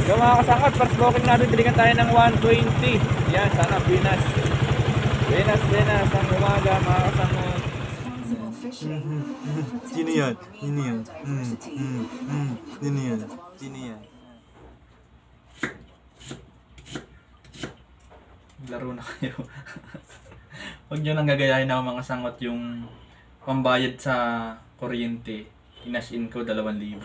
Yung mga kasangkot, first booking natin, bilikan tayo ng 120. Yan, sana Pinas. Pinas, ang umaga mga kasangkot. Sino yan? Sino yan? Sino yan? Sino yan? Laro na kayo. Huwag nyo nang gagayahin ako mga sangot yung pambayad sa kuryente. Inash in ko 2,000.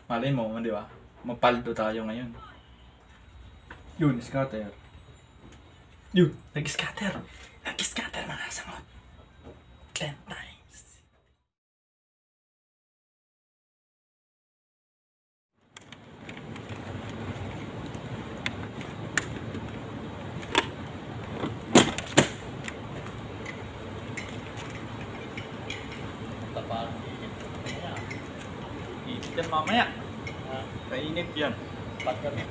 Malay mo, di ba? Mapaldo tayo ngayon. Yun, scatter. Yun, nag-scatter. Nag-scatter mga sangot. 10 times. Iinit yan mamaya. Kainit yan. Bakit?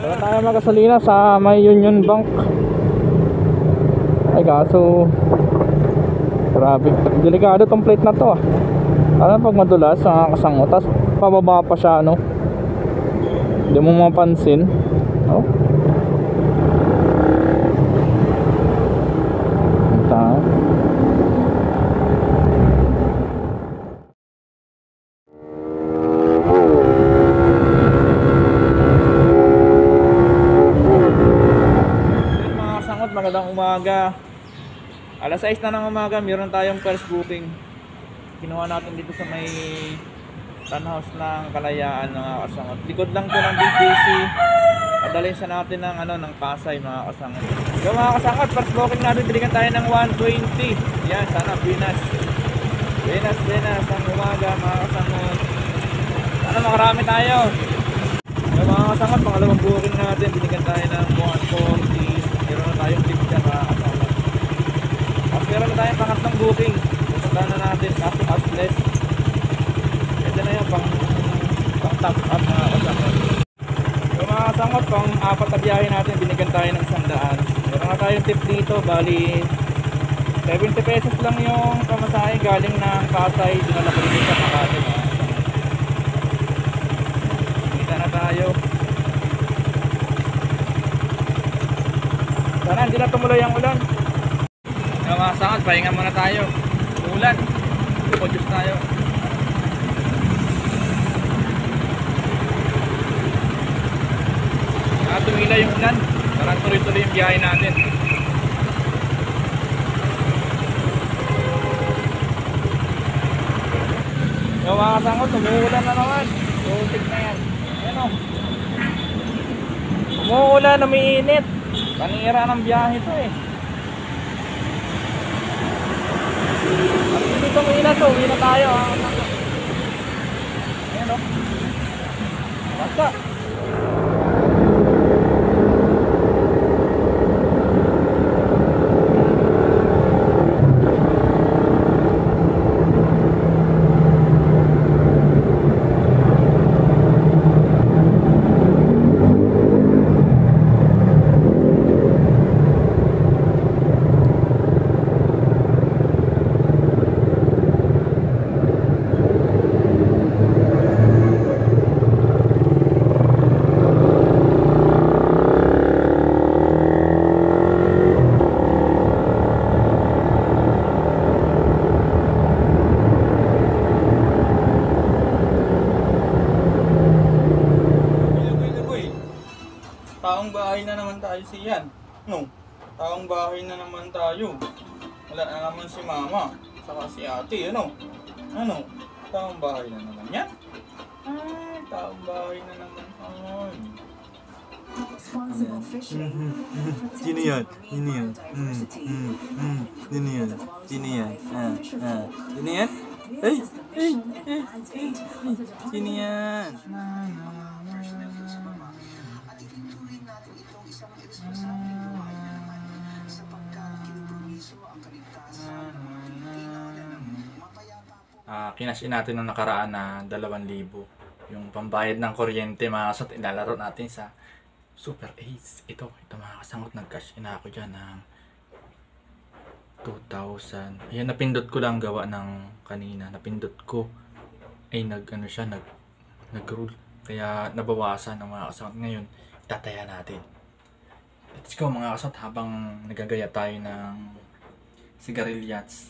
Wala tayo magasolina sa may Union Bank. Ay kaso grabe, delikado tong plate na to ah. Alam pag madulas ang kasangot, tas pababa pa siya ano. Hindi mo mapansin. Oh. Ito. Magandang umaga. Alas 6 na ng umaga, meron tayong first booking. Kinuha natin dito sa may townhouse ng Kalayaan mga kasangot. Likod lang to ng BGC. Padalhin siya natin ng ng Pasay mga kasangot. Yung mga kasangot, first booking natin, bilikan tayo ng 120. Yan, sana Pinas. Pinas, ang umaga mga kasangot. Sana makarami tayo. Yung mga kasangot, pangalawang booking natin, bilikan tayo ng 140. Meron na tayong tip dyan mga kasama. Tapos meron na tayong pangatlong booking. Pupuntahan na natin after outless. Ito na yung pang top up mga kasama. So mga kasama, pang apat na biyahe natin, binigyan tayo ng 100. Meron na tayong tip dito, bali 70 pesos lang yung pamasahe galing ng Pasay, dinala ko dito sa Makati mga kasama. Kita na tayo. Sana hindi na tumuloy ang ulan. Yung mga sangat, pahinga muna tayo. Ulan, Diyos tayo. Tumila yung ulan. Para tuloy-tuloy yung biyahe natin. Yung mga sangat, umuulan na naman. Tutik na yan. Ayan o. Umuulan, umiinit. Panira ng biyahe to eh. At dito uwi na tayo. Ayan o. Basta. Taong bahay na naman tayo siyan. No, taong bahay na naman tayo. Wala na naman si mama, saka si ate, ano? Ano? Taong bahay na naman yan? Ay, taong bahay na naman. Ay. Sino yan? Sino yan? Sino yan? Sino yan? Sino yan? Ay! Ay! Ay! Ay! Sino yan? Kinash in natin nung nakaraan na 2,000. Yung pambayad ng kuryente mga kasot, ilalaro natin sa Super Ace. Ito mga kasangot, nag-cash in ako dyan ng 2,000. Ayan, napindot ko lang gawa ng kanina. Napindot ko. Ay, nag-rule. Kaya nabawasan ng mga kasangot. Ngayon, itataya natin. Let's go mga kasot, habang nagagaya tayo ng sigarilyas,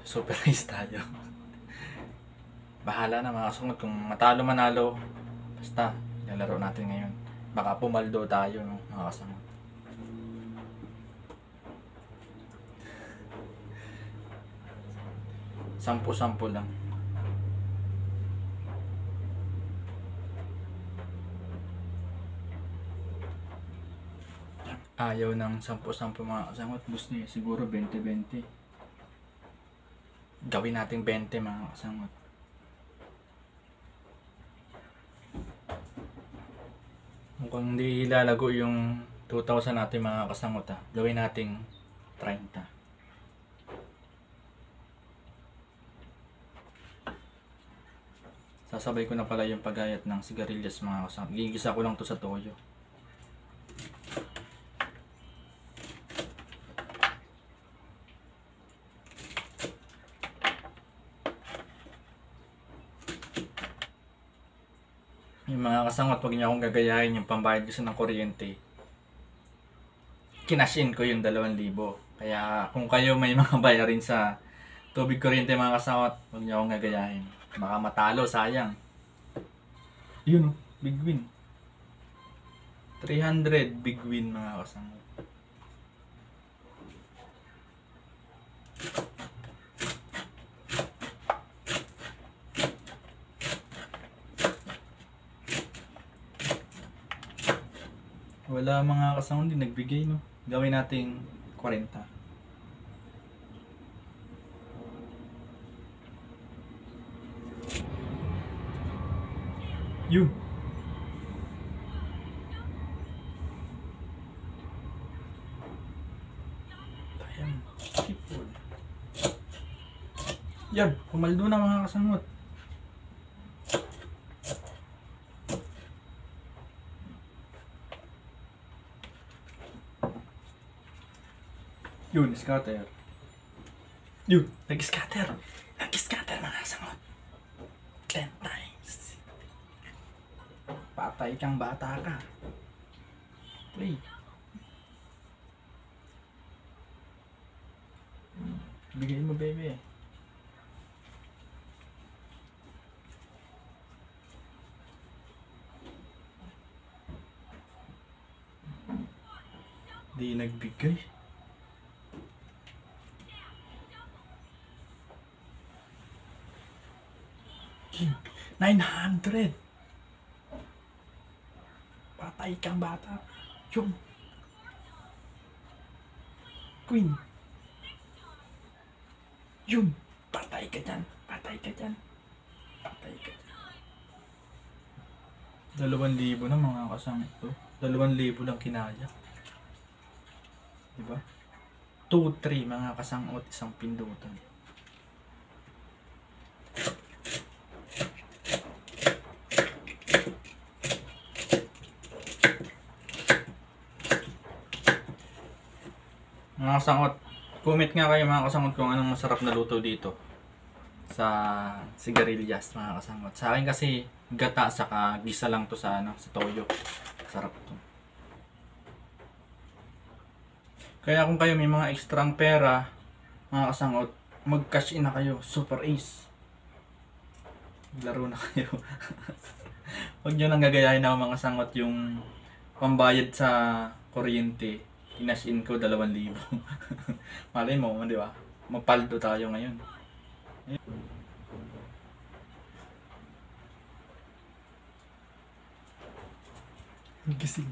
Super Ace tayo. Bahala na mga kasunod kung matalo manalo. Basta, lalaro natin ngayon. Baka pumaldo tayo, no, mga kasunod. Sampu-sampu lang. Ayaw ng sampu-sampu mga kasunod. Gusto niya siguro 20-20. Gawin natin 20 mga kasunod. Mukhang hindi ilalago yung 2,000 natin mga kasangot Gawin nating 30. Sasabay ko na pala yung paggayat ng sigarilyas mga kasangot. Gigisa ko lang to sa toyo. Yung mga kasangot, huwag niyo akong gagayahin yung pambayad ko ng kuryente. Kinashin ko yung 2,000. Kaya kung kayo may mga bayarin sa tubig kuryente mga kasangot, huwag niyo akong gagayahin. Baka matalo, sayang. Yun, big win. 300 big win mga kasangot. Wala mga kasangot din nagbigay, no? Gawin nating 40. Yun. Ayan. Yan, pumaldo na mga kasangot. Yun, scatter. Yun, nag-scatter. Nag-scatter mga kasangot. 10 times. Patay kang bata ka. Play. Bigay mo, baby. Di nagbigay. 900. Patay kang bata. Yung Queen. Yun. Patay ka dyan. Patay ka dyan. Patay ka dyan. 2,000 na mga kasama ito. 2,000 lang kinaya. Diba? 2-3 mga kasangot, isang pindutan. Mga kasangot, comment nga kayo mga kasangot kung anong masarap na luto dito sa sigarilyas mga kasangot. Sa akin kasi gata saka gisa lang to sa sa toyo. Sarap to. Kaya kung kayo may mga ekstrang pera mga kasangot, mag-cash in na kayo. Super Ace. Laro na kayo. Huwag nyo nang gagayahin na mga kasangot yung pambayad sa kuryente. Kinash in ko 2,000. Malay mo, di ba? Mapaldo tayo ngayon. Gising.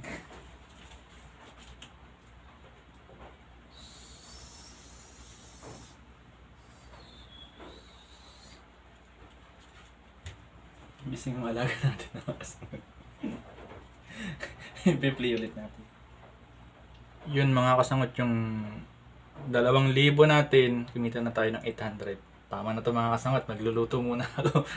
Gising yung alaga natin na kasangot. I-play ulit natin. Yun mga kasangot, yung 2,000 natin, kumita na tayo ng 800. Tama na to mga kasangot, magluluto muna ako.